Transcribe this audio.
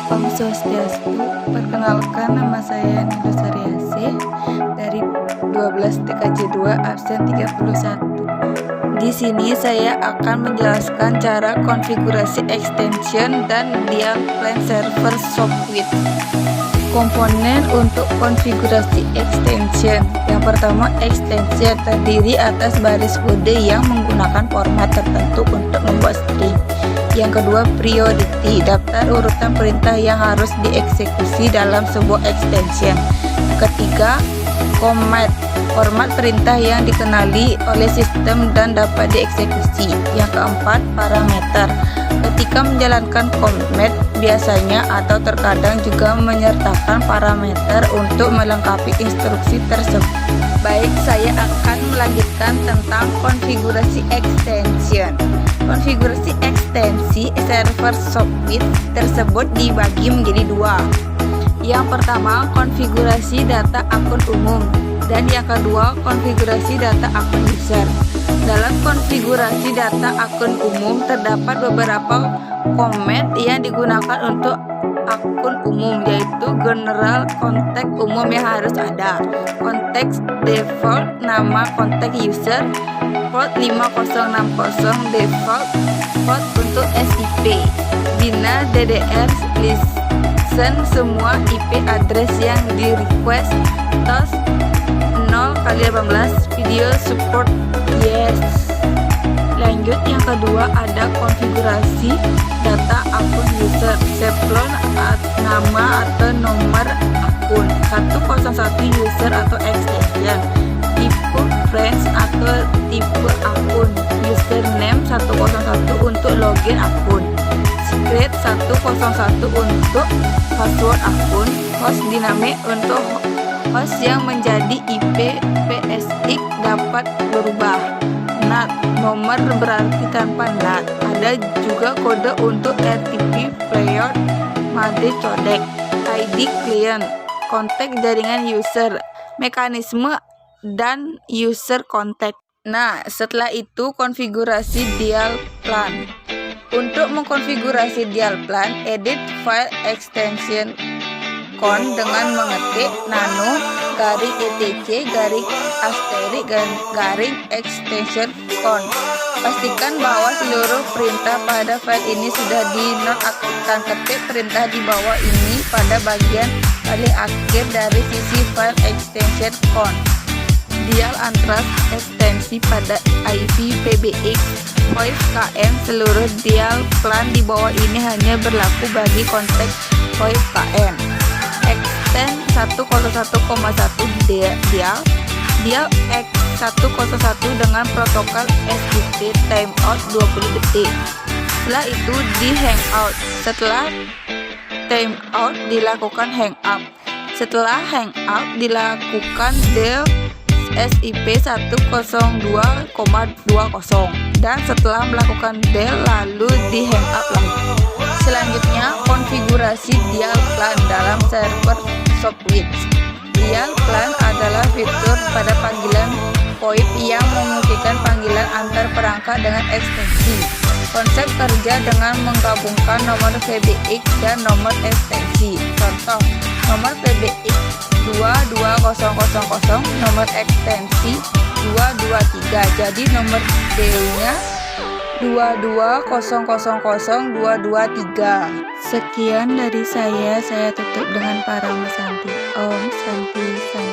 Om Swastiastu, perkenalkan nama saya Nido Sariasih dari 12 TKJ 2 absen 31. Di sini saya akan menjelaskan cara konfigurasi extension dan dial plan server Shopwith. Komponen untuk konfigurasi extension. Yang pertama, extension terdiri atas baris kode yang menggunakan format tertentu untuk membuat string. Yang kedua, priority, daftar urutan perintah yang harus dieksekusi dalam sebuah extension. Ketiga, command, format perintah yang dikenali oleh sistem dan dapat dieksekusi. Yang keempat, parameter. Ketika menjalankan command, biasanya atau terkadang juga menyertakan parameter untuk melengkapi instruksi tersebut. Baik, saya akan melanjutkan tentang konfigurasi extension. Konfigurasi ekstensi server Shopwith tersebut dibagi menjadi dua. Yang pertama, konfigurasi data akun umum, dan yang kedua, konfigurasi data akun user. Dalam konfigurasi data akun umum terdapat beberapa command yang digunakan untuk akun umum, yaitu general kontak umum yang harus ada, konteks default, nama kontak user, port 5060 default port untuk SIP, bina DDR listen semua IP address yang di request, tos 0x18 video support yes. Lanjut, yang kedua ada konfigurasi data akun user, sablon nama atau nomor akun 101 user atau extension, tipe friends atau tipe akun, username 101 untuk login akun, secret 101 untuk password akun, host dynamic untuk host yang menjadi IP PSX dapat berubah, NAT nomor berarti tanpa NAT. Ada juga kode untuk RTP player made codec, ID client, kontak jaringan user, mekanisme dan user kontak. Nah, setelah itu konfigurasi dial plan. Untuk mengkonfigurasi dial plan, edit file extension con dengan mengetik nano garing etc garing asterik garing extension con. Pastikan bahwa seluruh perintah pada file ini sudah dinonaktifkan. Ketik perintah di bawah ini pada bagian paling akhir dari sisi file extension con. Dial antara ekstensi pada IP PBX VoIP KM. Seluruh dial plan di bawah ini hanya berlaku bagi konteks VoIP KM. Extend 101,1 dial X101 dengan protokol SIP timeout 20 detik. Setelah itu di hangout. Setelah timeout dilakukan hangout. Setelah hangout dilakukan dial SIP 102,20, dan setelah melakukan del lalu di hangout lagi. Selanjutnya, konfigurasi dial plan dalam server Shopwith. Dial plan adalah fitur pada panggilan VoIP yang memungkinkan panggilan antar perangkat dengan ekstensi. Konsep kerja dengan menggabungkan nomor PBX dan nomor ekstensi. Contoh, nomor PBX 22000, nomor ekstensi 223. Jadi nomor D-nya 220000223. Sekian dari saya tutup dengan para Santi. Om Santi Santi.